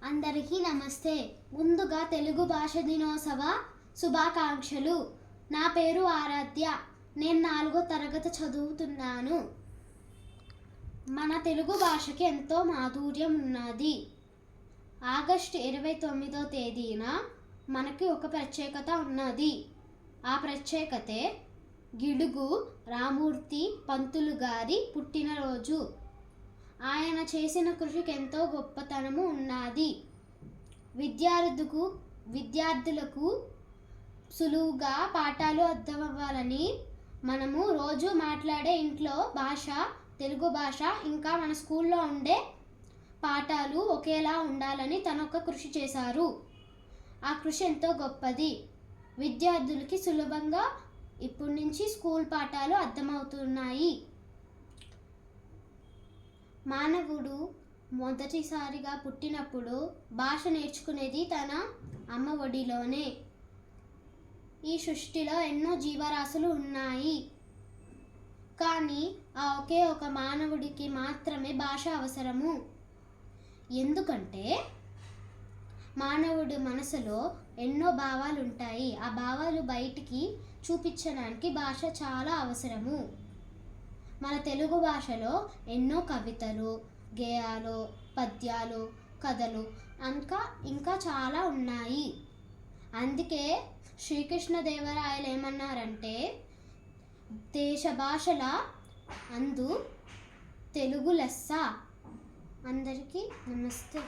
అందరికీ నమస్తే. ముందుగా తెలుగు భాష దినోత్సవ శుభాకాంక్షలు. నా పేరు ఆరాధ్య. నేను 4వ తరగతి చదువుతున్నాను. మన తెలుగు భాషకి ఎంతో మాధుర్యం ఉన్నది. ఆగస్టు 29వ తేదీన మనకి ఒక ప్రత్యేకత ఉన్నది. ఆ ప్రత్యేకతే గిడుగు రామూర్తి పంతులు గారి పుట్టినరోజు. ఆయన చేసిన కృషికి ఎంతో గొప్పతనము ఉన్నది. విద్యార్థులకు సులువుగా పాఠాలు అర్థమవ్వాలని మనము రోజు మాట్లాడే ఇంట్లో భాష తెలుగు భాష, ఇంకా మన స్కూల్లో ఉండే పాఠాలు ఒకేలా ఉండాలని తనొక కృషి చేశారు. ఆ కృషి ఎంతో గొప్పది. విద్యార్థులకి సులభంగా ఇప్పటి నుంచి స్కూల్ పాఠాలు అర్థమవుతున్నాయి. మానవుడు మొదటిసారిగా పుట్టినప్పుడు భాష నేర్చుకునేది తన అమ్మ ఒడిలోనే. ఈ సృష్టిలో ఎన్నో జీవరాశులు ఉన్నాయి, కానీ ఆ ఒకే ఒక మానవుడికి మాత్రమే భాష అవసరము. ఎందుకంటే మానవుడి మనసులో ఎన్నో భావాలు ఉంటాయి. ఆ భావాలు బయటికి చూపించడానికి భాష చాలా అవసరము. మన తెలుగు భాషలో ఎన్నో కవితలు, గేయాలు, పద్యాలు, కథలు ఇంకా చాలా ఉన్నాయి. అందుకే శ్రీకృష్ణదేవరాయలు ఏమన్నారంటే, దేశ భాషల అందు తెలుగు లెస్స. అందరికీ నమస్తే.